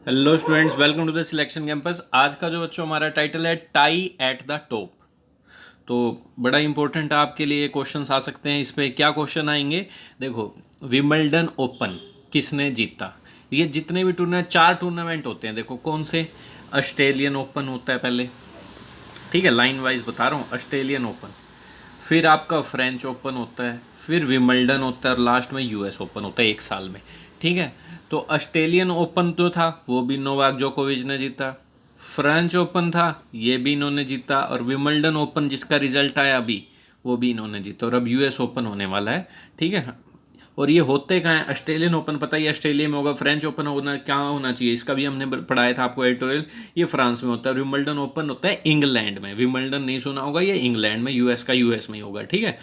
Hello students, welcome to the selection campus. आज का जो बच्चों हमारा टाइटल है टाई एट द टॉप। तो बड़ा इंपॉर्टेंट आपके लिए क्वेश्चंस आ सकते हैं। इस पे क्या क्वेश्चन आएंगे देखो। विंबलडन ओपन किसने जीता? ये जितने भी टूर्नामेंट, 4 टूर्नामेंट होते हैं। देखो कौन से। ऑस्ट्रेलियन ओपन होता है पहले, ठीक है, लाइन वाइज बता रहा हूँ। ऑस्ट्रेलियन ओपन, फिर आपका फ्रेंच ओपन होता है, फिर विंबलडन होता है और लास्ट में यूएस ओपन होता है 1 साल में। ठीक है, तो ऑस्ट्रेलियन ओपन तो था, वो भी नोवाक जोकोविच ने जीता। फ्रेंच ओपन था, ये भी इन्होंने जीता। और विंबलडन ओपन जिसका रिजल्ट आया अभी, वो भी इन्होंने जीता। और अब यूएस ओपन होने वाला है, ठीक है। और ये होते कहाँ हैं? ऑस्ट्रेलियन ओपन पता ही ऑस्ट्रेलिया में होगा। फ्रेंच ओपन होना क्या होना चाहिए, इसका भी हमने पढ़ाया था आपको एडिटोरियल। ये फ्रांस में होता है। विंबलडन ओपन होता है इंग्लैंड में। विंबलडन नहीं सुना होगा, ये इंग्लैंड में, यूएस का यूएस में ही होगा, ठीक है।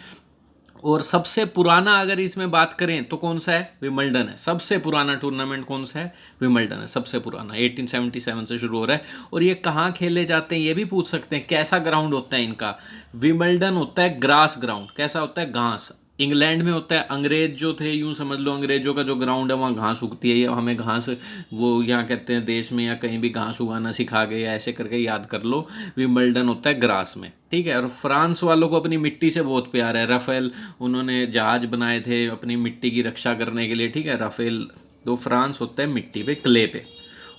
और सबसे पुराना अगर इसमें बात करें तो कौन सा है? विंबलडन है। सबसे पुराना टूर्नामेंट कौन सा है? विंबलडन है सबसे पुराना। 1877 से शुरू हो रहा है। और ये कहाँ खेले जाते हैं ये भी पूछ सकते हैं। कैसा ग्राउंड होता है इनका? विंबलडन होता है ग्रास ग्राउंड। कैसा होता है? घास। इंग्लैंड में होता है। अंग्रेज जो थे, यूं समझ लो अंग्रेजों का जो ग्राउंड है वहाँ घास उगती है। या हमें घास, वो यहाँ कहते हैं देश में या कहीं भी घास उगाना सिखा गए, या ऐसे करके याद कर लो। विंबलडन होता है ग्रास में, ठीक है। और फ्रांस वालों को अपनी मिट्टी से बहुत प्यार है। राफेल, उन्होंने जहाज बनाए थे अपनी मिट्टी की रक्षा करने के लिए, ठीक है। राफेल, तो फ्रांस होता है मिट्टी पे, क्ले पे।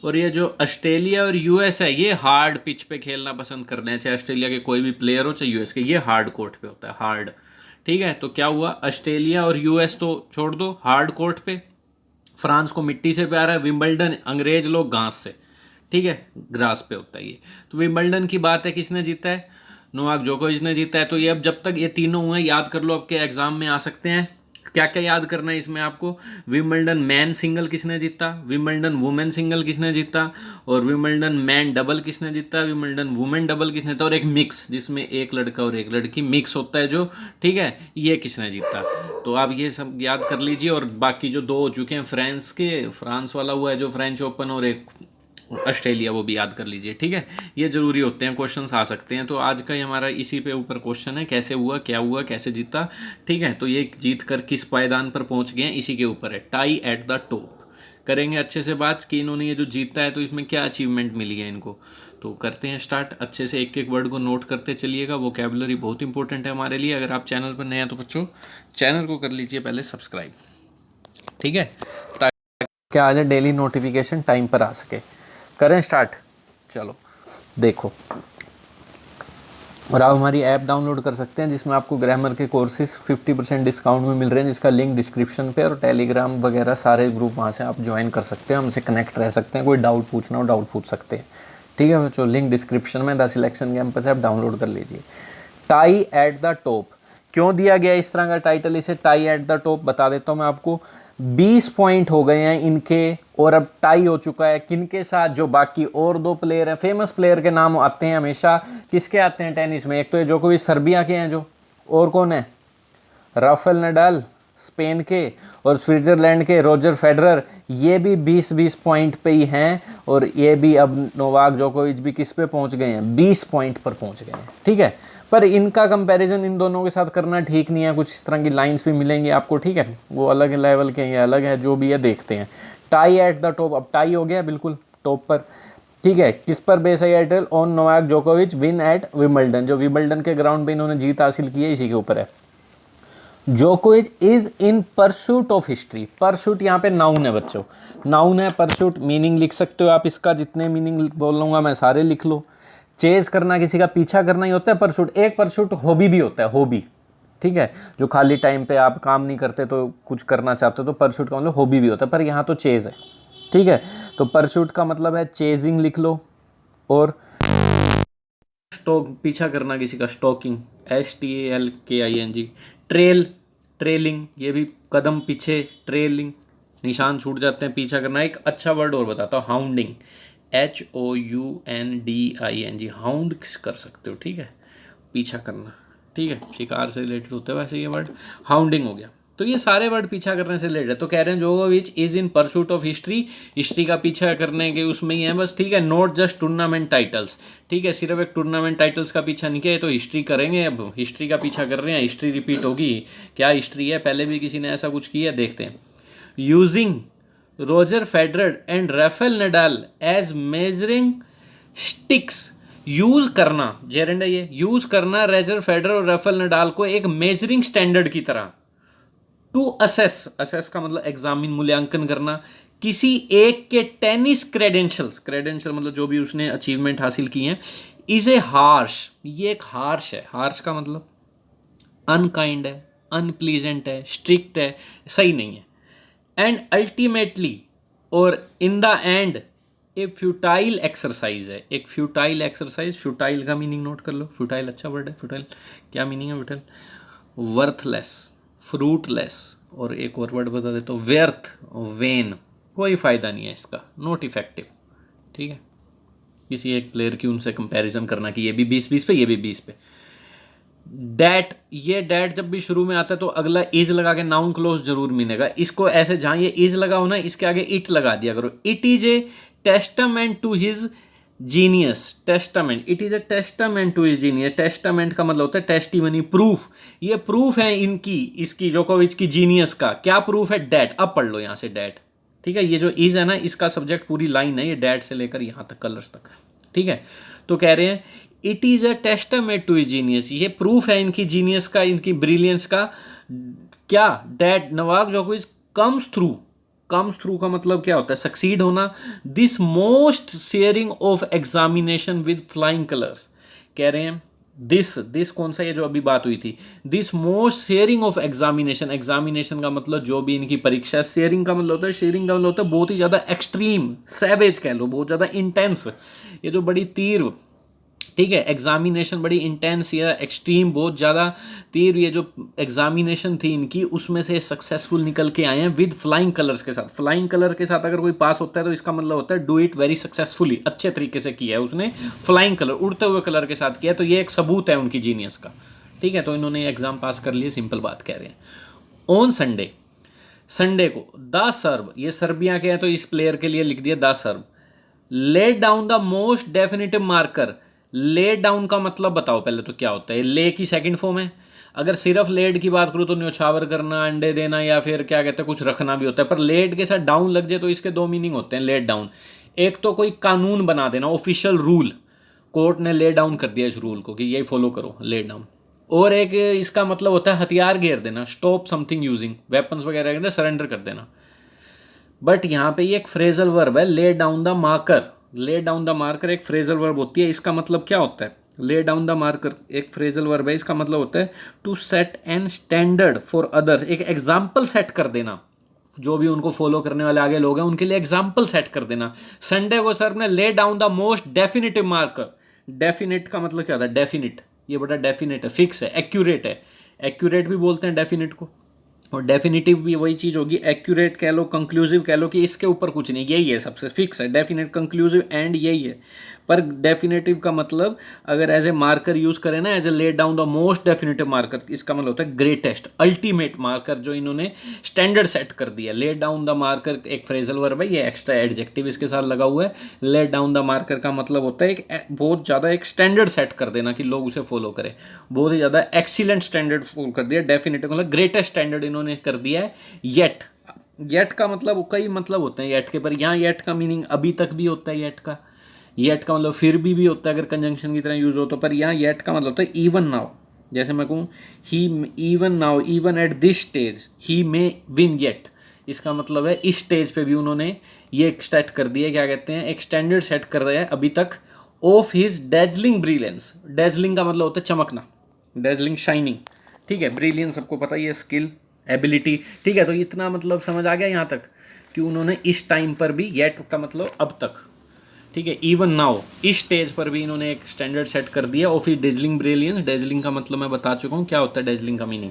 और ये जो ऑस्ट्रेलिया और यूएस है, ये हार्ड पिच पे खेलना पसंद करते हैं। चाहे ऑस्ट्रेलिया के कोई भी प्लेयर हो, चाहे यूएस के, ये हार्ड कोर्ट पे होता है, हार्ड। ठीक है, तो क्या हुआ? ऑस्ट्रेलिया और यूएस तो छोड़ दो, हार्ड कोर्ट पे। फ्रांस को मिट्टी से प्यार है। विंबलडन अंग्रेज लोग घास से, ठीक है, ग्रास पे होता है ये। तो विंबलडन की बात है, किसने जीता है? नोवाक जोकोविच ने जीता है। तो ये अब जब तक ये तीनों हुए याद कर लो, आपके एग्जाम में आ सकते हैं। क्या क्या याद करना है इसमें आपको? विंबलडन मैन सिंगल किसने जीता, विंबलडन वुमेन सिंगल किसने जीता, और विंबलडन मैन डबल किसने जीता, विंबलडन वुमेन डबल किसने जीता, और एक मिक्स जिसमें एक लड़का और एक लड़की मिक्स होता है जो, ठीक है, ये किसने जीता। तो आप ये सब याद कर लीजिए। और बाकी जो दो हो चुके हैं फ्रांस वाला हुआ है जो फ्रेंच ओपन, और एक ऑस्ट्रेलिया, वो भी याद कर लीजिए, ठीक है। ये ज़रूरी होते हैं, क्वेश्चंस आ सकते हैं। तो आज का ही हमारा इसी पे ऊपर क्वेश्चन है, कैसे हुआ, क्या हुआ, कैसे जीता, ठीक है। तो ये जीत कर किस पायदान पर पहुंच गए हैं, इसी के ऊपर है। टाई एट द टॉप करेंगे अच्छे से बात कि इन्होंने ये जो जीता है तो इसमें क्या अचीवमेंट मिली है इनको। तो करते हैं स्टार्ट। अच्छे से एक एक वर्ड को नोट करते चलिएगा। वोकैबुलरी बहुत इंपॉर्टेंट है हमारे लिए। अगर आप चैनल पर नए हैं तो बच्चों चैनल को कर लीजिए पहले सब्सक्राइब, ठीक है, ताकि क्या आ जाए डेली नोटिफिकेशन टाइम पर आ सके। करें स्टार्ट, चलो देखो। और आप हमारी ऐप डाउनलोड कर सकते हैं जिसमें आपको ग्रामर के कोर्सेज 50% डिस्काउंट में मिल रहे हैं, जिसका लिंक डिस्क्रिप्शन पे, और टेलीग्राम वगैरह सारे ग्रुप वहाँ से आप ज्वाइन कर सकते हैं, हमसे कनेक्ट रह सकते हैं। कोई डाउट पूछना हो डाउट पूछ सकते हैं, ठीक है बच्चों। लिंक डिस्क्रिप्शन में, the selection campus app download कर लीजिए। टाई एट द टॉप क्यों दिया गया इस तरह का टाइटल इसे? टाई एट द टॉप बता देता हूँ मैं आपको। 20 पॉइंट हो गए हैं इनके, और अब टाई हो चुका है किनके साथ? जो बाकी और दो प्लेयर हैं, फेमस प्लेयर के नाम आते हैं हमेशा। किसके आते हैं टेनिस में? एक तो ये जोकोविच सर्बिया के हैं जो, और कौन है? राफेल नडाल स्पेन के, और स्विट्जरलैंड के रोजर फेडरर, ये भी 20-20 पॉइंट पे ही हैं। और ये भी अब नोवाक जोकोविच भी किस पे पहुंच गए हैं? 20 पॉइंट पर पहुंच गए हैं, ठीक है। पर इनका कंपैरिजन इन दोनों के साथ करना ठीक नहीं है। कुछ इस तरह की लाइंस भी मिलेंगी आपको, ठीक है। वो अलग लेवल के, ये अलग है, जो भी है देखते हैं। टाई एट द टॉप, अब टाई हो गया बिल्कुल टॉप पर, ठीक है। किस पर बेस है एयरटेल? ऑन नोवाक जोकोविच विन एट विंबलडन। जो विंबलडन के ग्राउंड पे इन्होंने जीत हासिल की है, इसी के ऊपर है। जोकोविच is in pursuit of history. Pursuit यहाँ पे नाउन है बच्चों, नाउन है परसूट। मीनिंग लिख सकते हो आप इसका, जितने मीनिंग बोलूँगा मैं सारे लिख लो। चेज करना, किसी का पीछा करना ही होता है परसूट। एक परसूट हॉबी भी होता है, हॉबी, ठीक है। जो खाली टाइम पे आप काम नहीं करते तो कुछ करना चाहते हो, तो परसूट का मतलब हॉबी भी होता है। पर यहाँ तो चेज है, ठीक है। तो परसूट का मतलब है चेजिंग, लिख लो। और स्टॉक, पीछा करना किसी का, स्टॉकिंग, STALKING। ट्रेल, ट्रेलिंग, ये भी कदम पीछे, ट्रेलिंग, निशान छूट जाते हैं, पीछा करना। एक अच्छा वर्ड और बताता हूँ, हाउंडिंग, HOUNDING। हाउंड कर सकते हो, ठीक है, पीछा करना, ठीक है, शिकार से रिलेटेड होते हैं वैसे ये वर्ड। हाउंडिंग हो गया। तो ये सारे वर्ड पीछा करने से रिलेटेड है। तो कह रहे हैं जोकोविच is in pursuit of history, history का पीछा करने के उसमें ही है बस, ठीक है। नॉट जस्ट टूर्नामेंट टाइटल्स, ठीक है, सिर्फ एक टूर्नामेंट टाइटल्स का पीछा नहीं किया, तो हिस्ट्री करेंगे। अब हिस्ट्री का पीछा कर रहे हैं, हिस्ट्री रिपीट होगी। क्या हिस्ट्री है? पहले भी किसी ने ऐसा कुछ किया, देखते हैं। Using Roger Federer and Rafael Nadal as measuring sticks. Use करना, जेरेंडा ये यूज करना रोजर फेडरर और राफेल नडाल को एक मेजरिंग स्टैंडर्ड की तरह। टू असेस, असेस का मतलब एग्जामिन, मूल्यांकन करना किसी एक के टेनिस क्रेडेंशियल्स, क्रेडेंशियल मतलब जो भी उसने अचीवमेंट हासिल की हैं, इज ए हार्श, ये एक हार्श है। हार्श का मतलब अनकाइंड है, अनप्लीजेंट है, स्ट्रिक्ट है, सही नहीं है। एंड अल्टीमेटली और in the end A futile exercise है, एक फ्यूटाइल एक्सरसाइज। फ्यूटाइल का मीनिंग नोट कर लो, फ्यूटाइल अच्छा वर्ड है। फ्यूटाइल क्या मीनिंग है? फ्यूटाइल वर्थलेस, फ्रूटलेस, और एक और वर्ड बता देता हूँ, व्यर्थ, वेन, कोई फ़ायदा नहीं है इसका, नॉट इफेक्टिव। ठीक है, किसी एक प्लेयर की उनसे कंपैरिजन करना कि ये भी 20-20 पे, ये भी 20 पे। डैट, ये डैट जब भी शुरू में आता है तो अगला इज लगा के नाउन क्लोज जरूर मिलेगा। इसको ऐसे जहाँ ये इज लगा हो ना, इसके आगे इट लगा दिया करो। It is a testament to his genius, testament, it is a testament to his genius. Testament का मतलब होता है टेस्टिमनी, प्रूफ। ये प्रूफ है इनकी, इसकी जोकोविच की जीनियस का। क्या प्रूफ है? डैट। अब पढ़ लो यहाँ से डैट। ठीक है, ये जो इज है ना, इसका सब्जेक्ट पूरी लाइन है ये, डैट से लेकर यहाँ तक कलर्स तक। ठीक है, तो कह रहे हैं it is a testament to genius, ये प्रूफ है इनकी जीनियस का, इनकी ब्रिलियंस का। क्या? डैट नोवाक जोकोविच कम्स थ्रू, कम्स थ्रू का मतलब क्या होता है? सक्सीड होना। This most sharing of examination with flying colours. कह रहे हैं दिस कौन सा? ये जो अभी बात हुई थी, this most sharing of examination. Examination का मतलब जो भी इनकी परीक्षा। शेयरिंग का मतलब होता है, शेयरिंग का मतलब होता है बहुत ही ज़्यादा एक्सट्रीम, सैवेज कह लो, बहुत ज़्यादा इंटेंस, ये जो बड़ी तीव्र। ठीक है, एग्जामिनेशन बड़ी इंटेंस या एक्सट्रीम, बहुत ज़्यादा तीव्र, ये जो एग्जामिनेशन थी इनकी, उसमें से सक्सेसफुल निकल के आए हैं विद फ्लाइंग कलर्स के साथ। फ्लाइंग कलर के साथ अगर कोई पास होता है तो इसका मतलब होता है डू इट वेरी सक्सेसफुली, अच्छे तरीके से किया है उसने, फ्लाइंग कलर, उड़ते हुए कलर के साथ किया। तो ये एक सबूत है उनकी जीनियस का। ठीक है, तो इन्होंने एग्जाम पास कर लिए, सिंपल बात कह रहे हैं। ऑन संडे, संडे को द सर्व, ये सर्बिया के हैं तो इस प्लेयर के लिए लिख दिया the serve, lay down the most definitive marker. Lay down का मतलब बताओ पहले तो क्या होता है? ले की सेकंड फॉर्म है। अगर सिर्फ लेड की बात करूँ तो न्योछावर करना, अंडे देना, या फिर क्या कहते हैं कुछ रखना भी होता है। पर लेड के साथ डाउन लग जाए तो इसके दो मीनिंग होते हैं लेड डाउन। एक तो कोई कानून बना देना, ऑफिशियल रूल, कोर्ट ने ले डाउन कर दिया इस रूल को कि यही फॉलो करो, ले डाउन। और एक इसका मतलब होता है हथियार घेर देना, स्टॉप समथिंग यूजिंग वेपन्स वगैरह, सरेंडर कर देना। बट यहाँ पे ये एक फ्रेजल वर्ब है, lay down the marker. Lay down the marker एक फ्रेजल वर्ब होती है। इसका मतलब क्या होता है? ले डाउन द मार्कर एक फ्रेजल वर्ब है, इसका मतलब होता है to set an standard for other, एक एग्जाम्पल सेट कर देना। जो भी उनको फॉलो करने वाले आगे लोग हैं उनके लिए एग्जाम्पल सेट कर देना। संडे को सर ने ले down the most definitive marker. Definite का मतलब क्या होता है? डेफिनेट, ये बड़ा डेफिनेट है, फिक्स है, एक्यूरेट है। एक्यूरेट भी बोलते हैं डेफिनेट को, और डेफिनेटिव भी वही चीज़ होगी। एक्यूरेट कह लो, कंक्लूसिव कह लो, कि इसके ऊपर कुछ नहीं, यही है, सबसे फिक्स है। डेफिनेट, कंक्लूसिव एंड यही है। पर डेफिनेटिव का मतलब अगर एज ए मार्कर यूज करें ना, as a laid down the most definitive marker, इसका मतलब होता है ग्रेटेस्ट, अल्टीमेट मार्कर, जो इन्होंने स्टैंडर्ड सेट कर दिया। लेट डाउन द मार्कर एक फ्रेजल वर्ब है, ये एक्स्ट्रा एडजेक्टिव इसके साथ लगा हुआ है। लेट डाउन द मार्कर का मतलब होता है एक बहुत ज़्यादा एक स्टैंडर्ड सेट कर देना कि लोग उसे फॉलो करें, बहुत ही ज़्यादा एक्सीलेंट स्टैंडर्ड फॉलो कर दिया। डेफिनेटिव मतलब ग्रेटेस्ट स्टैंडर्ड इन्होंने कर दिया है। येट, येट का मतलब कई मतलब होते हैं येट के, पर यहाँ येट का मीनिंग अभी तक भी होता है। येट का, येट का मतलब फिर भी होता है अगर कंजंक्शन की तरह यूज हो तो। पर यहाँ येट का मतलब होता है इवन नाउ। जैसे मैं कहूँ he even now, even at this stage he may win yet, इसका मतलब है इस स्टेज पे भी उन्होंने ये एक सेट कर दिया, क्या कहते हैं, एक स्टैंडर्ड सेट कर रहे हैं अभी तक। Of his dazzling brilliance, dazzling का मतलब होता है चमकना, डेजलिंग, शाइनिंग। ठीक है, ब्रिलियंस सबको पता ही है, स्किल, एबिलिटी। ठीक है, तो इतना मतलब समझ आ गया यहाँ तक कि उन्होंने इस टाइम पर भी, येट का मतलब अब तक, ठीक है, इवन नाउ, इस स्टेज पर भी इन्होंने एक स्टैंडर्ड सेट कर दिया। Of his dazzling brilliance, dazzling का मतलब मैं बता चुका हूँ क्या होता है डेजलिंग का मीनिंग।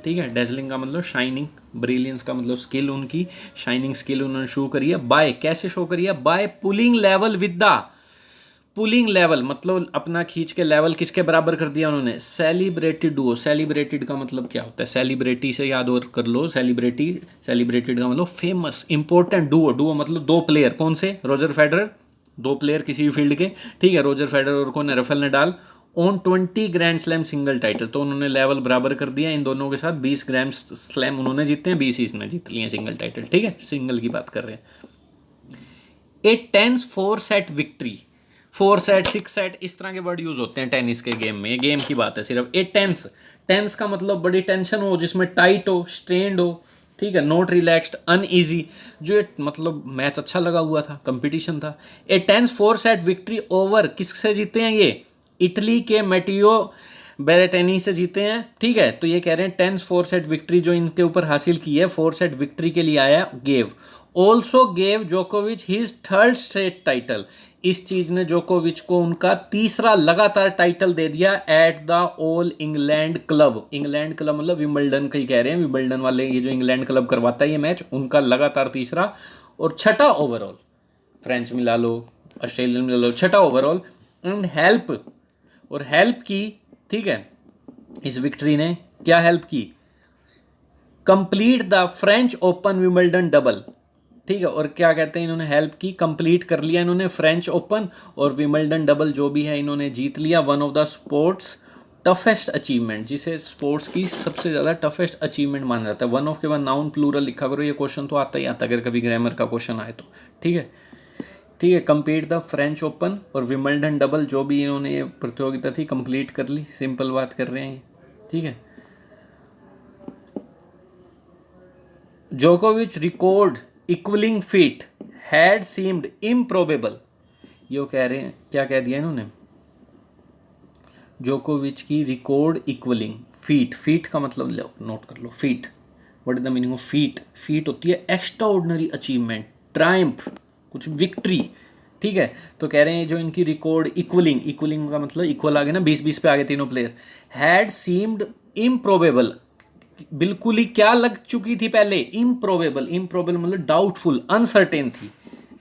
ठीक है, डेजलिंग का मतलब शाइनिंग, ब्रिलियंस का मतलब स्किल, उनकी शाइनिंग स्किल उन्होंने शो करी है। बाय, कैसे शो करी है? By pulling level with the, pulling level मतलब अपना खींच के लेवल किसके बराबर कर दिया उन्होंने? Celebrated Duo. सेलिब्रेटेड का मतलब क्या होता है? सेलिब्रिटी से याद और कर लो, सेलिब्रिटी, सेलिब्रेटेड का मतलब फेमस, इंपॉर्टेंट। डुओ, डुओ मतलब दो प्लेयर, कौन से? रोजर फेडरर, दो प्लेयर किसी भी फील्ड के। ठीक है, रोजर फेडरर और कौन है? Rafael Nadal. On 20 grand slam single title. तो उन्होंने लेवल बराबर कर दिया इन दोनों के साथ, 20 ग्रैंड स्लैम उन्होंने जीते हैं, 20 इसने जीत लिए सिंगल टाइटल, ठीक है, सिंगल की बात कर रहे हैं। A tense 4 set victory, 4 set 6 set इस तरह के वर्ड यूज होते हैं टेनिस के गेम में, ये गेम की बात है सिर्फ। ए टेंस, टेंस का मतलब बड़ी टेंशन हो, जिसमें टाइट हो, स्ट्रेंड हो, ठीक है, नॉट रिलैक्स्ड, अनईजी, जो ये मतलब मैच अच्छा लगा हुआ था, कंपटीशन था। ए टेंस 4 सेट विक्ट्री ओवर, किससे जीते हैं ये, इटली के मेटियो बेरेटेनी से जीते हैं, ठीक है। तो ये कह रहे हैं 10 4 सेट विक्ट्री जो इनके ऊपर हासिल की है, 4 सेट विक्ट्री के लिए आया। गेव ऑल्सो गेव जोकोविच हिज थर्ड स्ट्रेट टाइटल, इस चीज ने जोकोविच को उनका तीसरा लगातार टाइटल दे दिया at the all England club. England club मतलब विंबलडन का ही कह रहे हैं, विंबलडन वाले ये जो इंग्लैंड क्लब करवाता है ये मैच, उनका लगातार तीसरा और छठा ओवरऑल, फ्रेंच मिला लो, ऑस्ट्रेलियन मिला लो, छठा ओवरऑल। एंड हेल्प, और हेल्प की, ठीक है, इस विक्ट्री ने क्या हेल्प की, complete the French open Wimbledon double, ठीक है। और क्या कहते हैं, इन्होंने हेल्प की, कंप्लीट कर लिया इन्होंने फ्रेंच ओपन और विंबलडन डबल जो भी है इन्होंने जीत लिया। One of the sports toughest achievement, जिसे स्पोर्ट्स की सबसे ज़्यादा टफेस्ट अचीवमेंट माना जाता है। वन ऑफ के बाद नाउन प्लूरल लिखा करो, ये क्वेश्चन तो आता ही आता अगर कभी ग्रामर का क्वेश्चन आए तो, ठीक है, ठीक है। कंप्लीट द फ्रेंच ओपन और विंबलडन डबल जो भी इन्होंने ये प्रतियोगिता थी कंप्लीट कर ली, सिंपल बात कर रहे हैं ये, ठीक है। जोकोविच record equalling feat had seemed improbable, यो कह रहे हैं, क्या कह दिया इन्होंने, जोकोविच की रिकॉर्ड इक्वलिंग फीट, फीट का मतलब नोट कर लो, feat, what is the meaning of feat, feat होती है एक्स्ट्रा ऑर्डिनरी अचीवमेंट, ट्रायम्फ, कुछ विक्ट्री, ठीक है। तो कह रहे हैं जो इनकी रिकॉर्ड इक्वलिंग, इक्वलिंग का मतलब इक्वल आ गया ना, 20-20 पे आ गए तीनों प्लेयर, हैड सीम्ड इम्प्रोबेबल, बिल्कुल ही क्या लग चुकी थी पहले, इम्प्रोबेबल, इम्प्रोबेबल मतलब डाउटफुल, अनसर्टेन थी,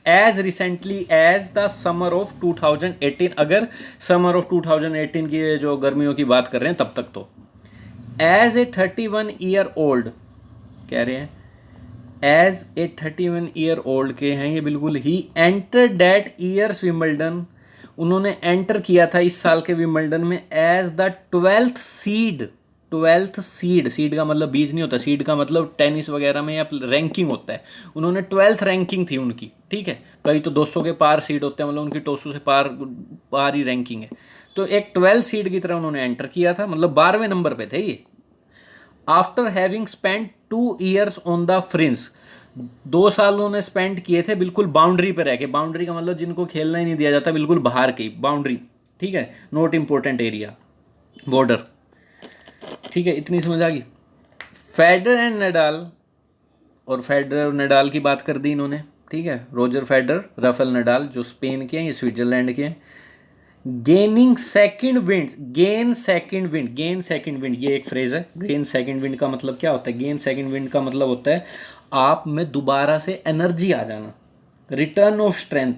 as recently as the summer of 2018, अगर समर ऑफ 2018 की जो गर्मियों की बात कर रहे हैं तब तक तो। एज ए 31 ईयर ओल्ड, कह रहे हैं एज ए 31 ईयर ओल्ड के हैं ये बिल्कुल ही, एंटर दैट ईयर्स विंबलडन, उन्होंने एंटर किया था इस साल के विंबलडन में as the 12th seed, 12th seed, seed का मतलब बीज नहीं होता, सीड का मतलब टेनिस वगैरह में या रैंकिंग होता है, उन्होंने 12th रैंकिंग थी उनकी, ठीक है। कई तो 200 के पार सीड होते हैं, मतलब उनकी 200 से पार ही रैंकिंग है, तो एक 12 सीड की तरह उन्होंने एंटर किया था, मतलब 12वें नंबर पे थे ये। After having spend 2 years on the fringes, 2 साल उन्होंने स्पेंड किए थे बिल्कुल बाउंड्री पे रह के, बाउंड्री का मतलब जिनको खेलना ही नहीं दिया जाता, बिल्कुल बाहर की बाउंड्री, ठीक है, नॉट इम्पोर्टेंट एरिया, बॉर्डर, ठीक है, इतनी समझ आ गई। फेडरर एंड नडाल, और फेडरर और नडाल की बात कर दी इन्होंने, ठीक है, रोजर फेडरर, राफेल नडाल जो स्पेन के हैं, ये स्विट्जरलैंड के हैं। Gaining second wind, gain second wind, gain second wind, ये एक फ्रेज है। गेन सेकंड विंड का मतलब क्या होता है, गेन सेकंड विंड का मतलब होता है आप में दोबारा से एनर्जी आ जाना, रिटर्न ऑफ स्ट्रेंथ,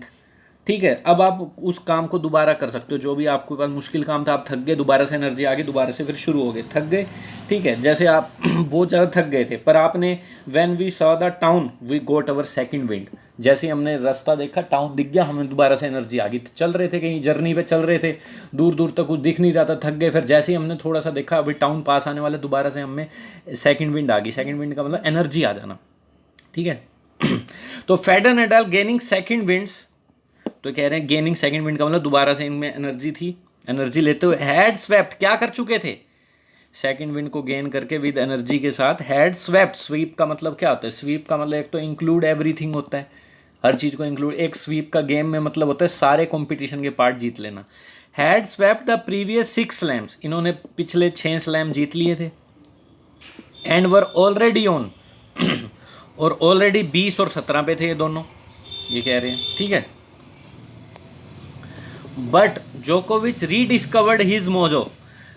ठीक है। अब आप उस काम को दोबारा कर सकते हो, जो भी आपके पास मुश्किल काम था, आप थक गए, दोबारा से एनर्जी आ गई, दोबारा से फिर शुरू हो गए, थक गए, ठीक है। जैसे आप बहुत ज़्यादा थक गए थे, पर आपने when we saw the town we got our second wind, जैसे हमने रास्ता देखा, टाउन दिख गया, हमें दोबारा से एनर्जी आ गई। चल रहे थे कहीं जर्नी पे, चल रहे थे, दूर दूर तक कुछ दिख नहीं रहा था, थक गए, फिर जैसे ही हमने थोड़ा सा देखा अभी टाउन पास आने वाले, दोबारा से हमें सेकंड विंड आ गई। सेकंड विंड का मतलब एनर्जी आ जाना, ठीक है। तो Federer Nadal gaining second winds, तो कह रहे हैं गेनिंग सेकंड विंड का मतलब दोबारा से इनमें एनर्जी थी, एनर्जी लेते हुए हैड स्वेप्ट, क्या कर चुके थे, सेकंड विंड को गेन करके विद एनर्जी के साथ, हैड स्वेप्ट, स्वीप का मतलब क्या होता है, स्वीप का मतलब एक तो इंक्लूड एवरीथिंग होता है, हर चीज़ को इंक्लूड, एक स्वीप का गेम में मतलब होता है सारे कंपटीशन के पार्ट जीत लेना। Had swept the previous 6 slams, इन्होंने पिछले 6 स्लैम जीत लिए थे। एंड वर ऑलरेडी ऑन और ऑलरेडी 20 और 17 पे थे ये दोनों, ये कह रहे हैं, ठीक है। बट जोकोविच रीडिस्कवर्ड हिज मोजो,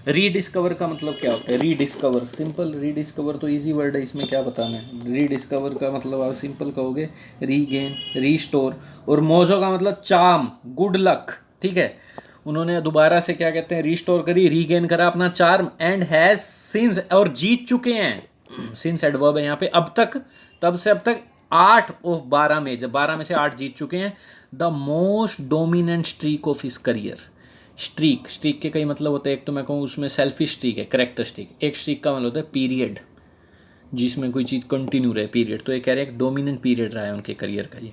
रीडिस्कवर का मतलब क्या होता है, रीडिस्कवर, सिंपल, रीडिस्कवर तो इजी वर्ड है, इसमें क्या बताना है। रीडिस्कवर का मतलब आप सिंपल कहोगे रीगेन, रीस्टोर, और मोजो का मतलब चार्म, गुड लक, ठीक है। उन्होंने दोबारा से क्या कहते हैं, रीस्टोर करी, रीगेन करा अपना चार्म, एंड हैज सिंस, और जीत चुके हैं, सिंस एडवर्ब है यहाँ पे, अब तक, तब से अब तक 8 ऑफ 12 में, जब 12 में से 8 जीत चुके हैं, the most dominant streak of his career, streak, streak के कई मतलब होते हैं, एक तो मैं कहूँ उसमें सेल्फी स्ट्रीक है, करेक्टरिस्टिक। एक स्ट्रीक का मतलब होता है पीरियड, जिसमें कोई चीज़ कंटिन्यू रहे, पीरियड। तो ये कह रहे हैं एक डोमिनेंट पीरियड रहा है उनके करियर का ये।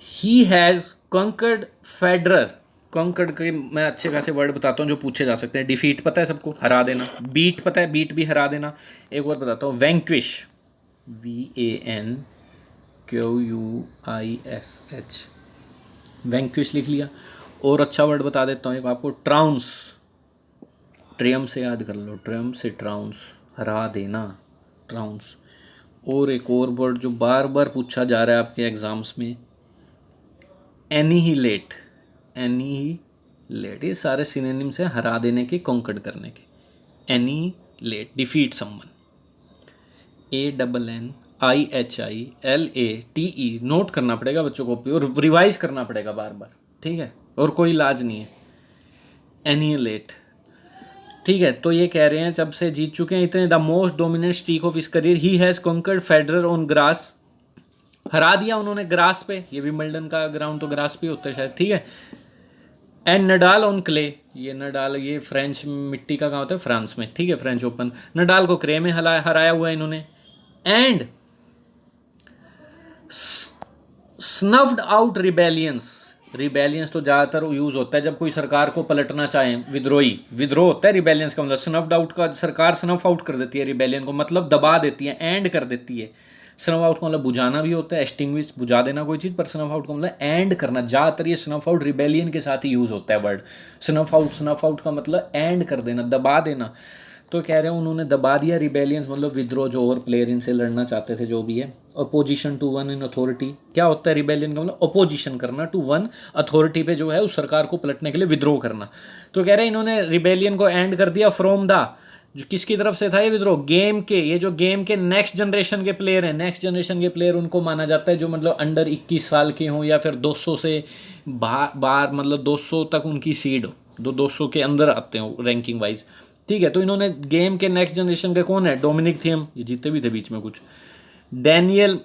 He has conquered Federer, conquered के मैं अच्छे खासे वर्ड बताता हूँ जो पूछे जा सकते हैं। डिफीट पता है सबको, हरा देना। बीट पता है, बीट भी हरा देना। एक और बताता हूँ, वैंक्विश, VANQUISH, वैंक्विश लिख लिया। और अच्छा वर्ड बता देता हूँ एक आपको, ट्राउंस, ट्रियम से याद कर लो, ट्रियम से ट्राउंस, हरा देना, ट्राउंस। और एक और वर्ड जो बार बार पूछा जा रहा है आपके एग्जाम्स में, एनीहिलेट, एनीहिलेट। ये सारे सिनोनिम्स हैं हरा देने के, कॉन्कर्ड करने के। एनीहिलेट, डिफीट समवन, ANNIHILATE, नोट करना पड़ेगा बच्चों को और रिवाइज करना पड़ेगा बार बार, ठीक है, और कोई इलाज नहीं है। एनीहिलेट, ठीक है। तो ये कह रहे हैं जब से जीत चुके हैं इतने, the most dominant streak of his career, he has conquered Federer on grass, हरा दिया उन्होंने ग्रास पे, ये विंबलडन का ग्राउंड तो ग्रास पे होता है शायद, ठीक है। एंड नडाल ऑन क्ले, ये नडाल, ये फ्रेंच मिट्टी का कहाँ होता है, फ्रांस में, ठीक है, फ्रेंच ओपन। नडाल को क्ले में हराया हुआ है इन्होंने। एंड स्नफ्ड आउट रिबेलियंस, रिबेलियंस तो ज़्यादातर यूज़ होता है जब कोई सरकार को पलटना चाहे, विद्रोही, विद्रोह होता है रिबेलियंस का मतलब। स्नफ्ड आउट का, सरकार स्नफ आउट कर देती है रिबेलियन को, मतलब दबा देती है, एंड कर देती है। स्नफ आउट का मतलब बुझाना भी होता है, एक्सटिंग्विश, बुझा देना कोई चीज़, पर स्नफ आउट का मतलब एंड करना। ज़्यादातर ये स्नफ आउट रिबेलियन के साथ ही यूज़ होता है word snuff out. Snuff out का मतलब एंड कर देना, दबा देना। तो कह रहे हैं उन्होंने दबा दिया रिबेलियंस, मतलब विद्रोह, जो और प्लेयर इनसे लड़ना चाहते थे, जो भी है। Opposition to one in authority, क्या होता है रिबेलियन का मतलब, अपोजिशन करना टू वन अथॉरिटी पे, जो है उस सरकार को पलटने के लिए विद्रोह करना। तो कह रहे हैं इन्होंने रिबेलियन को एंड कर दिया फ्रॉम द, जो किसकी तरफ से था ये विद्रोह, गेम के, ये जो गेम के नेक्स्ट जनरेशन के प्लेयर हैं, नेक्स्ट जनरेशन के प्लेयर उनको माना जाता है जो मतलब अंडर 21 साल के हों, या फिर 200 से बाहर, मतलब 200 तक उनकी सीड हो, 200 के अंदर आते हो रैंकिंग वाइज, ठीक है। तो इन्होंने गेम के नेक्स्ट जनरेशन के कौन है, डोमिनिक थियम, ये जीते भी थे बीच में कुछ, डैनियल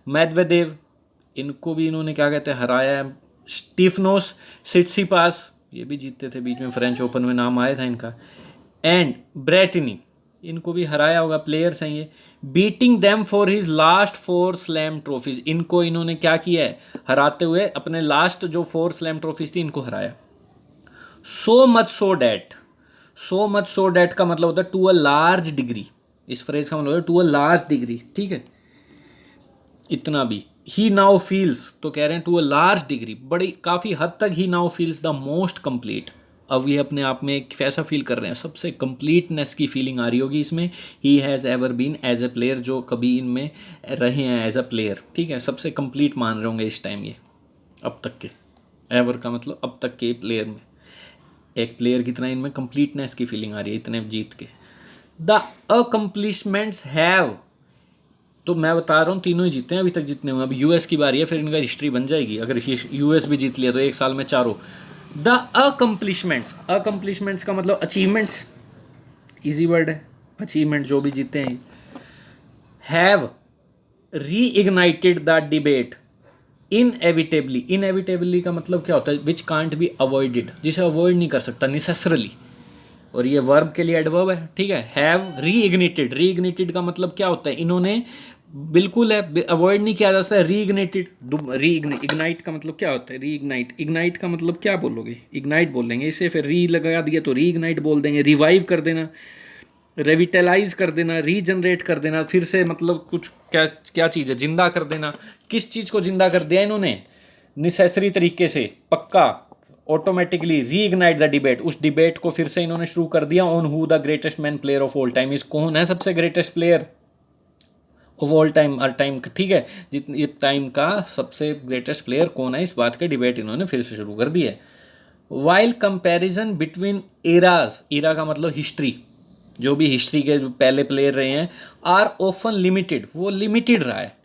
मेदवेदेव, इनको भी इन्होंने क्या कहते हैं हराया है, स्टीफनोस सिट्सिपास, ये भी जीतते थे बीच में, फ्रेंच ओपन में नाम आया था इनका। एंड ब्रेटिनी, इनको भी हराया होगा, प्लेयर्स हैं ये। Beating them for his last 4 slam trophies, इनको इन्होंने क्या किया है, हराते हुए अपने लास्ट जो 4 स्लैम ट्रॉफीज थी इनको हराया। So much so that, so much so that का मतलब होता है टू अ लार्ज डिग्री, इस फ्रेज का मतलब होता है टू अ लार्ज डिग्री, ठीक है, इतना भी। ही नाउ फील्स, तो कह रहे हैं टू अ लार्ज डिग्री, बड़ी काफ़ी हद तक, he now feels the most complete, अब ये अपने आप में कैसा फील कर रहे हैं, सबसे कंप्लीटनेस की फीलिंग आ रही होगी इसमें। He has ever been as a player, जो कभी इनमें रहे हैं एज अ प्लेयर, ठीक है, सबसे कंप्लीट मान रहे होंगे इस टाइम ये, अब तक के, एवर का मतलब अब तक के प्लेयर में, एक प्लेयर की तरह इनमें कंप्लीटनेस की फीलिंग आ रही है इतने जीत के। द अकम्पलिशमेंट्स हैव, तो मैं बता रहा हूँ तीनों ही जीते हैं अभी तक जितने हुए। अब यूएस की बारी है, फिर इनका हिस्ट्री बन जाएगी, अगर यूएस भी जीत लिया तो एक साल में चारों। द अकम्पलिशमेंट्स, अकम्पलिशमेंट्स का मतलब अचीवमेंट्स, इजी वर्ड है, अचीवमेंट जो भी जीते हैं। Have reignited the debate inevitably, inevitably का मतलब क्या होता है, विच कांट बी अवॉइडेड, जिसे अवॉइड नहीं कर सकता नेसेसरली, और ये वर्ब के लिए एडवर्ब है, ठीक है। हैव रीइग्निटेड, रीइग्निटेड का मतलब क्या होता है, इन्होंने बिल्कुल है, अवॉइड नहीं किया जा सकता, रीइग्निटेड, इग्नाइट का मतलब क्या होता है, रीइग्नाइट, इग्नाइट का मतलब क्या बोलोगे, इग्नाइट बोल देंगे इसे, फिर री लगा दिया तो रीइग्नाइट बोल देंगे। रिवाइव कर देना, रेविटलाइज कर देना, रीजनरेट कर देना, फिर से मतलब कुछ क्या क्या चीज़ है, जिंदा कर देना। किस चीज़ को जिंदा कर दिया इन्होंने, नेसेसरी तरीके से, पक्का, ऑटोमेटिकली रीइग्नाइट द डिबेट, उस डिबेट को फिर से इन्होंने शुरू कर दिया। On who the greatest man player of all time, इस कौन है सबसे greatest player of all time, her time, ठीक है, जितने टाइम का सबसे ग्रेटेस्ट प्लेयर कौन है, इस बात के डिबेट इन्होंने फिर से शुरू कर दी है। While comparison between eras, era का मतलब हिस्ट्री, जो भी हिस्ट्री के जो पहले प्लेयर रहे हैं, आर ऑफन लिमिटेड, वो लिमिटेड रहा है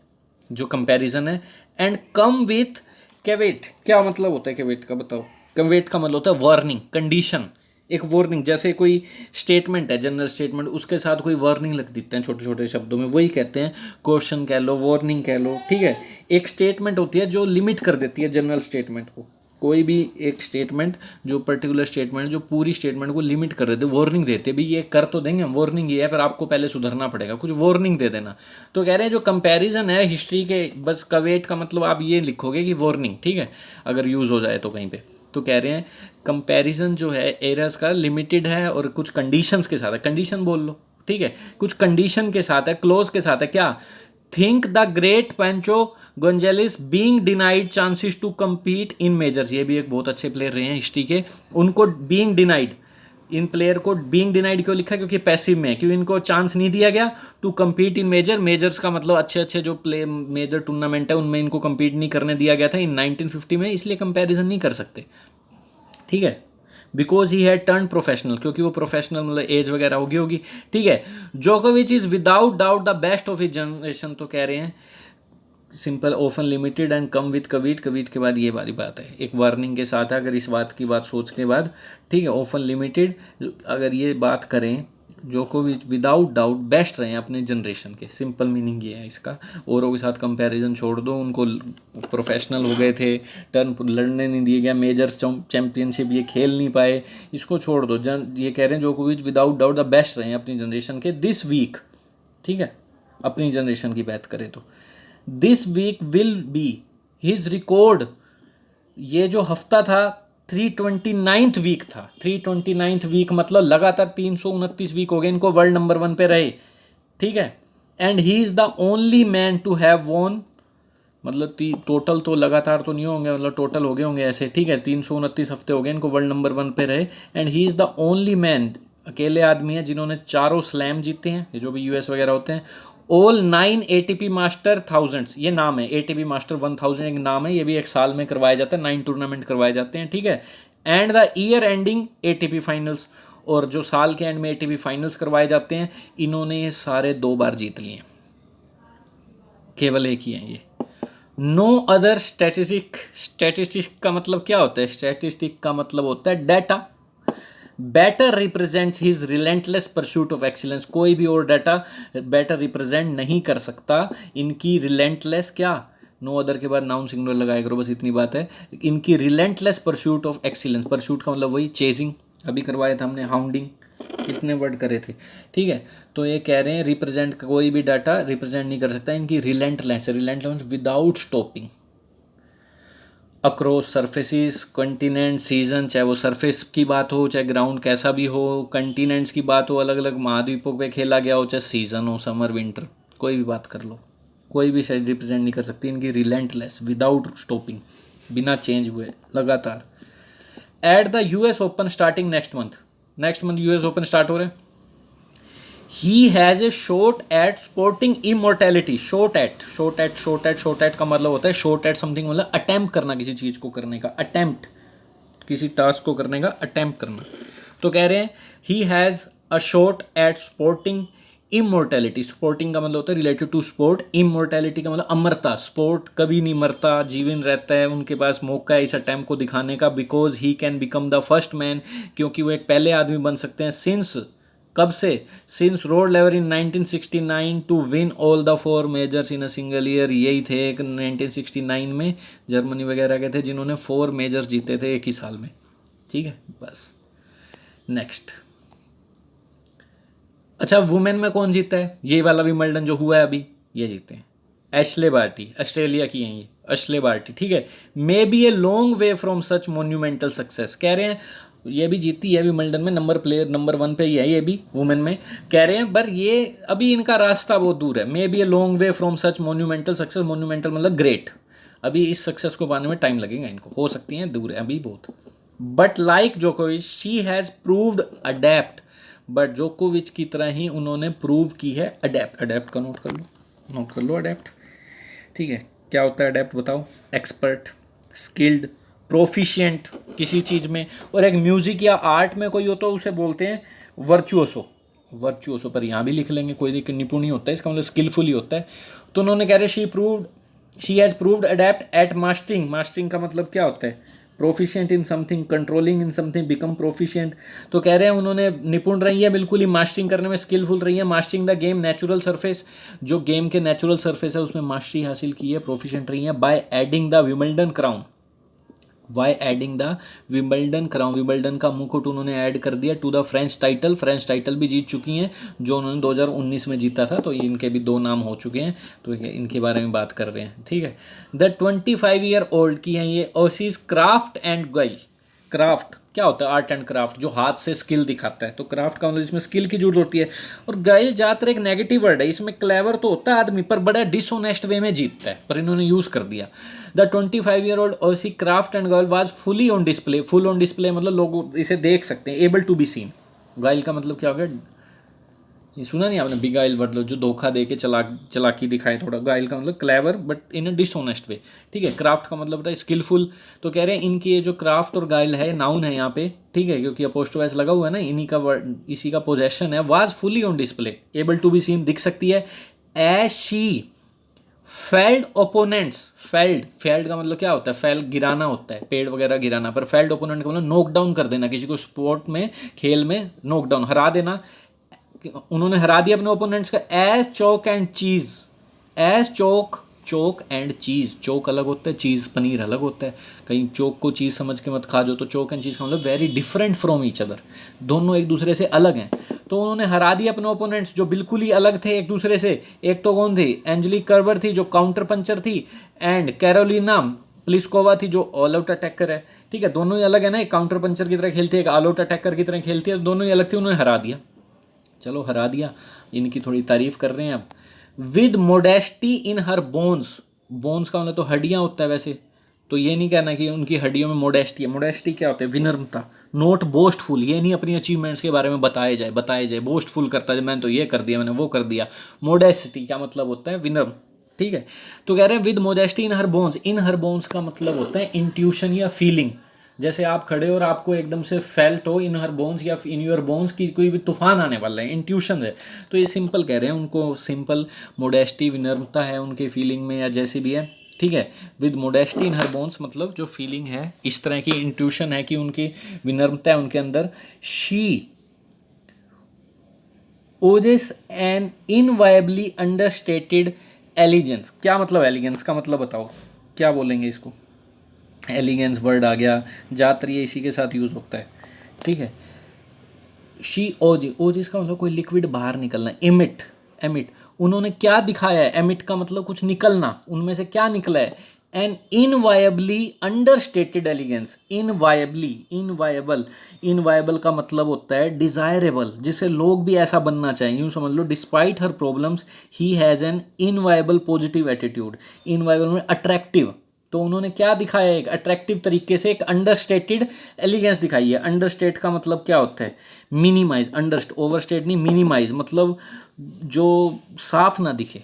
जो कंपैरिजन है। एंड कम विथ कैवेट, क्या मतलब होता है कैवेट का बताओ, कैवेट का मतलब होता है वार्निंग, कंडीशन, एक वार्निंग, जैसे कोई स्टेटमेंट है, जनरल स्टेटमेंट, उसके साथ कोई वार्निंग लिख देते हैं छोटे छोटे शब्दों में, वही कहते हैं क्वेश्चन कह लो, वार्निंग कह लो, ठीक है। एक स्टेटमेंट होती है जो लिमिट कर देती है जनरल स्टेटमेंट को, कोई भी एक स्टेटमेंट, जो पर्टिकुलर स्टेटमेंट जो पूरी स्टेटमेंट को लिमिट कर देते, वार्निंग देते, भाई ये कर तो देंगे हम, वार्निंग ये है पर आपको पहले सुधरना पड़ेगा, कुछ वार्निंग दे देना। तो कह रहे हैं जो कंपैरिजन है हिस्ट्री के, बस कवेट का मतलब आप ये लिखोगे कि वार्निंग, ठीक है, अगर यूज़ हो जाए तो कहीं पे। तो कह रहे हैं कंपैरिजन जो है एरर्स का लिमिटेड है और कुछ कंडीशंस के साथ है, कंडीशन बोल लो, ठीक है, कुछ कंडीशन के साथ है, क्लोज के साथ है। क्या? Think the great Pancho Gonzales being denied chances to compete in majors, ये भी एक बहुत अच्छे प्लेयर रहे हैं हिस्ट्री के, उनको बीइंग डिनाइड, इन प्लेयर को बीइंग डिनाइड क्यों लिखा? क्योंकि पैसिव में, क्योंकि इनको चांस नहीं दिया गया to compete in major, majors का मतलब अच्छे अच्छे जो प्ले मेजर टूर्नामेंट है उनमें इनको कम्पीट नहीं करने दिया गया था इन 1950 में, इसलिए कंपैरिजन नहीं कर सकते, ठीक है। Because he had turn professional, क्योंकि वो प्रोफेशनल मतलब एज वगैरह होगी, ठीक है। जोकोविच is without doubt the best of his generation, तो कह रहे हैं simple, often limited and come with caveat, caveat के बाद ये वाली बात है, एक वार्निंग के साथ है, अगर इस बात की बात सोच के बाद, ठीक है। ओफन लिमिटेड अगर ये बात करें, जोकोविच विदाउट डाउट बेस्ट रहे हैं अपने जनरेशन के, सिंपल मीनिंग ये है इसका। औरों के साथ कंपैरिजन छोड़ दो, उनको प्रोफेशनल हो गए थे, टर्न लड़ने नहीं दिया गया, मेजर्स चैंपियनशिप ये खेल नहीं पाए, इसको छोड़ दो। ये कह रहे हैं जोकोविच विदाउट डाउट द बेस्ट रहे हैं अपनी जनरेशन के दिस वीक, ठीक है, अपनी जनरेशन की बात करें तो this week will be his record, ये जो हफ्ता था 329th वीक था, 329th वीक मतलब लगातार 329 वीक हो गए इनको वर्ल्ड नंबर 1 पे रहे, ठीक है। And he is the only man to have won, मतलब टोटल तो लगातार तो नहीं होंगे, मतलब टोटल हो गए होंगे ऐसे, ठीक है, 329 हफ्ते हो गए इनको वर्ल्ड नंबर 1 पे रहे। And he is the only man, अकेले आदमी है जिन्होंने 4 स्लैम जीते हैं, ये जो भी यूएस वगैरह होते हैं। ऑल 9 एटीपी मास्टर 1000s, ये नाम है, एटीपी मास्टर 1000 एक नाम है, ये भी एक साल में करवाया जाता है, 9 टूर्नामेंट करवाए जाते हैं, ठीक है। And the year ending ATP finals, और जो साल के एंड में एटीपी फाइनल्स करवाए जाते हैं, इन्होंने ये सारे 2 बार जीत लिए हैं, केवल एक ही है ये। नो अदर स्टैटिस्टिक का मतलब क्या होता है? स्टैटिस्टिक का मतलब होता है data. Better represents his relentless pursuit of excellence, कोई भी और डाटा बेटर रिप्रेजेंट नहीं कर सकता इनकी रिलेंटलेस, क्या, नो अदर के बाद नाउन सिंगुलर लगाया करो, बस इतनी बात है, इनकी relentless pursuit of excellence, pursuit का मतलब वही चेजिंग, अभी करवाया था हमने, हाउंडिंग, कितने वर्ड करे थे, ठीक है। तो ये कह रहे हैं रिप्रेजेंट, कोई भी डाटा रिप्रेजेंट नहीं कर सकता इनकी relentless, relentless without stopping across surfaces, continent, season, चाहे वो सरफेस की बात हो चाहे ग्राउंड कैसा भी हो, कंटिनेंट्स की बात हो, अलग अलग महाद्वीपों पे खेला गया हो, चाहे सीजन हो, समर विंटर, कोई भी बात कर लो, कोई भी साइड रिप्रेजेंट नहीं कर सकती इनकी रिलेंटलेस विदाउट स्टॉपिंग, बिना चेंज हुए लगातार। At the US open starting next month US open start हो रहे हैं। He has a shot at sporting immortality, shot at का मतलब होता है शॉट एट समथिंग, मतलब अटेम्प्ट करना, किसी चीज़ को करने का अटेम्प्ट, किसी टास्क को करने का अटेम्प्ट करना। तो कह रहे हैं he has a shot at sporting immortality, sporting का मतलब होता है रिलेटेड टू स्पोर्ट, इमोर्टैलिटी का मतलब अमरता, स्पोर्ट कभी नहीं मरता, जीवन रहता है, उनके पास मौका है इस अटेम्प्ट को दिखाने का। Because he can become the first man, क्योंकि वो एक पहले आदमी बन सकते हैं, सिंस, कब से, since Rod Laver in 1969 to win all the 4 majors in a single year, यही थे 1969 में जर्मनी वगैरह के थे जिन्होंने 4 मेजर्स जीते थे एक ही साल में, ठीक है। बस नेक्स्ट, अच्छा वुमेन में कौन जीता है? ये वाला विंबलडन जो हुआ है अभी, ये जीते हैं एशले बार्टी, ऑस्ट्रेलिया की हैं ये, एशले बार्टी, ठीक है। May be a long way from such monumental success, कह रहे हैं ये भी जीती है विंबलडन में, नंबर 1 पे ही है ये भी वुमेन में, कह रहे हैं पर ये अभी इनका रास्ता बहुत दूर है। May be a long way from such monumental success, monumental मतलब ग्रेट, अभी इस सक्सेस को पाने में टाइम लगेगा इनको, हो सकती हैं दूर है अभी बहुत। बट लाइक जोकोविच she has proved adapt, but जोकोविच की तरह ही उन्होंने प्रूव की है अडेप्ट, अडेप्ट का नोट कर लो अडेप्ट, ठीक है। क्या होता है अडेप्ट बताओ? एक्सपर्ट, स्किल्ड, प्रोफिशिएंट किसी चीज़ में, और एक म्यूजिक या आर्ट में कोई हो तो उसे बोलते हैं वर्चुओसो, पर यहाँ भी लिख लेंगे, कोई दिक्कत, निपुण नहीं होता है इसका मतलब स्किलफुल ही होता है। तो उन्होंने कह रहे she has proved adept at mastering का मतलब क्या होता है? Proficient in something, controlling in something, become proficient. तो कह रहे हैं उन्होंने निपुण रही है बिल्कुल ही मास्टरिंग करने में, स्किलफुल रही है, mastering the game natural surface, जो गेम के नेचुरल सरफेस है उसमें मास्टरी हासिल की है, प्रोफिशिएंट रही है, by adding the Wimbledon crown, by adding the Wimbledon crown, Wimbledon का मुकुट उन्होंने ऐड कर दिया to the French title, French title भी जीत चुकी हैं जो उन्होंने 2019 में जीता था, तो इनके भी 2 नाम हो चुके हैं, तो इनके बारे में बात कर रहे हैं, ठीक है। द 25-year-old की हैं ये ओसिस क्राफ्ट एंड गाइल। क्राफ्ट क्या होता है? आर्ट एंड क्राफ्ट, जो हाथ से स्किल दिखाता है, तो क्राफ्ट का मतलब इसमें स्किल की जरूरत होती है। और गाइल ज़्यादातर एक नेगेटिव वर्ड है, इसमें क्लेवर तो होता है आदमी पर बड़ा डिसऑनेस्ट वे में जीतता है, पर इन्होंने यूज़ कर दिया। The 25-year-old Aussie craft and guile was fully on display, full on display मतलब लोग इसे देख सकते हैं, एबल टू बी सीन। गाइल का मतलब क्या हो गया? ये सुना नहीं आपने? बिगाइल मतलब जो धोखा दे के चलाकी दिखाए थोड़ा। गाइल का मतलब clever but in a dishonest way, ठीक है। क्राफ्ट का मतलब होता है स्किलफुल, तो कह रहे हैं इनकी ये जो क्राफ्ट और गाइल है नाउन है यहाँ पे, ठीक है, क्योंकि अपोस्ट्रोफ लगा हुआ है ना, इन्हीं का वर्ड, इसी का पोजेशन है। Was fully on display, able to be seen दिख सकती है, as she felled opponents. Felled का मतलब क्या होता है? फेल गिराना होता है, पेड़ वगैरह गिराना, पर फेल्ड ओपोनेंट का मतलब नॉक डाउन कर देना, किसी को स्पोर्ट में, खेल में नॉक डाउन, हरा देना। उन्होंने हरा दिया अपने ओपोनेंट्स का एज चोक एंड चीज, एज चोक एंड चीज। चोक अलग होता है, चीज़ पनीर अलग होता है। कहीं चोक को चीज़ समझ के मत खा जो, तो चोक एंड चीज़ का मतलब very different from each other, दोनों एक दूसरे से अलग हैं। तो उन्होंने हरा दिया अपने ओपोनेंट्स जो बिल्कुल ही अलग थे एक दूसरे से। एक तो कौन थी? एंजेलिक कर्बर थी जो काउंटर पंचर थी, एंड कैरोलिना प्लिस्कोवा थी जो ऑल आउट अटैकर है, ठीक है। दोनों ही अलग है ना, एक काउंटर पंचर की तरह खेलती है, एक ऑल आउट अटैकर की तरह खेलती है, दोनों ही अलग थी, उन्होंने हरा दिया। चलो हरा दिया, इनकी थोड़ी तारीफ कर रहे हैं अब। With modesty in her bones, bones का मतलब तो हड्डियाँ होता है वैसे, तो ये नहीं कहना कि उनकी हड्डियों में मोडेस्टी है। मोडेस्टी क्या होता है? विनम्रता। नोट बोस्टफुल, ये नहीं अपनी अचीवमेंट्स के बारे में बताए जाए। बोस्टफुल करता है, मैंने तो ये कर दिया, मैंने वो कर दिया। मोडेस्टी क्या मतलब होता है? विनम्र, ठीक है। तो कह रहे हैं with modesty in her bones, in her bones का मतलब होता है इंट्यूशन या फीलिंग। जैसे आप खड़े हो और आपको एकदम से फेल्ट हो इन हर बोन्स या इन योर बोन्स की कोई भी तूफान आने वाला है, इंट्यूशन है। तो ये सिंपल कह रहे हैं, उनको सिंपल मोडेस्टी, विनम्रता है उनके फीलिंग में या जैसे भी है, ठीक है। With modesty in her bones मतलब जो फीलिंग है, इस तरह की इंट्यूशन है कि उनकी विनम्रता है उनके अंदर। She oozes an enviably understated elegance. क्या मतलब एलिगेंस का मतलब बताओ, क्या बोलेंगे इसको? एलिगेंस वर्ड आ गया, ज़्यादातर ये इसी के साथ यूज़ होता है, ठीक है। शी ओज, ओज इसका मतलब कोई लिक्विड बाहर निकलना। एमिट, एमिट उन्होंने क्या दिखाया है? एमिट का मतलब कुछ निकलना, उनमें से क्या निकला है? An enviably understated elegance. Enviable का मतलब होता है डिजायरेबल, जिसे लोग भी ऐसा बनना चाहें, यूँ समझ लो। Despite her problems he has an enviable positive attitude. Enviable में अट्रैक्टिव, तो उन्होंने क्या दिखाया? एक अट्रैक्टिव तरीके से एक अंडरस्टेटेड एलिगेंस दिखाई है। अंडरस्टेट का मतलब क्या होता है? मिनिमाइज, अंडरस्ट, ओवरस्टेट नहीं, मिनिमाइज मतलब जो साफ ना दिखे,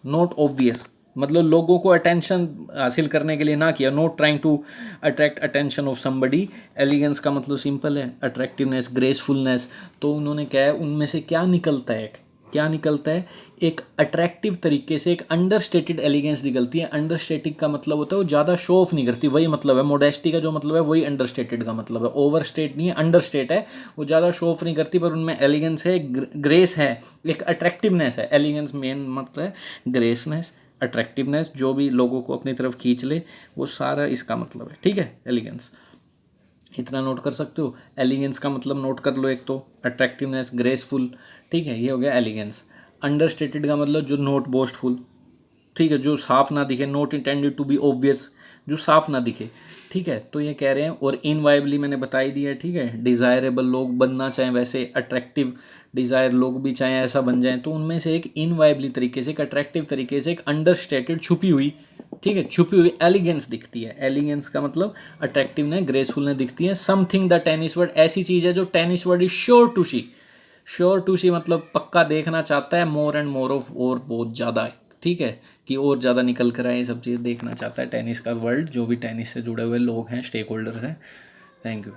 नॉट ऑब्वियस, मतलब लोगों को अटेंशन हासिल करने के लिए ना किया, not trying to attract attention of somebody. Elegance का मतलब सिंपल है, अट्रैक्टिवनेस, ग्रेसफुलनेस। तो उन्होंने क्या है, उनमें से क्या निकलता है? क्या निकलता है? एक अट्रैक्टिव तरीके से एक अंडरस्टेटेड एलिगेंस निकलती है। अंडरस्टेटिंग का मतलब होता है वो ज़्यादा शो ऑफ नहीं करती, वही मतलब है। मोडेस्टी का जो मतलब है वही अंडरस्टेटेड का मतलब है। ओवरस्टेट नहीं है, अंडरस्टेट है, वो ज़्यादा शो ऑफ नहीं करती, पर उनमें एलिगेंस है, ग्रेस है, एक अट्रैक्टिवनेस है। एलिगेंस मेन मतलब है ग्रेसनेस, अट्रैक्टिवनेस, जो भी लोगों को अपनी तरफ खींच ले, वो सारा इसका मतलब है, ठीक है। एलिगेंस इतना नोट कर सकते हो। एलिगेंस का मतलब नोट कर लो, एक तो अट्रैक्टिवनेस, ग्रेसफुल, ठीक है, ये हो गया एलिगेंस। अंडरस्टेटेड का मतलब जो नोट बोस्टफुल, ठीक है, जो साफ ना दिखे, not intended to be obvious, जो साफ ना दिखे, ठीक है। तो ये कह रहे हैं, और इनवाइबली मैंने बता ही दिया, ठीक है। डिज़ायरेबल लोग बनना चाहें वैसे, अट्रैक्टिव डिज़ायर लोग भी चाहें ऐसा बन जाएं, तो उनमें से एक इनवाइबली तरीके से, एक अट्रैक्टिव तरीके से, एक अंडरस्टेटेड छुपी हुई, ठीक है, छुपी हुई एलिगेंस दिखती है। एलिगेंस का मतलब अट्रैक्टिवनेस, ग्रेसफुलनेस दिखती है। समथिंग द टेनिस वर्ड, ऐसी चीज़ है जो tennis world is sure to see. Sure to see मतलब पक्का देखना चाहता है, मोर एंड मोर ऑफ, और बहुत ज़्यादा है, ठीक है, कि और ज़्यादा निकल कर आए, ये सब चीज़ देखना चाहता है टेनिस का वर्ल्ड, जो भी टेनिस से जुड़े हुए लोग हैं, स्टेक होल्डर्स हैं। Thank you.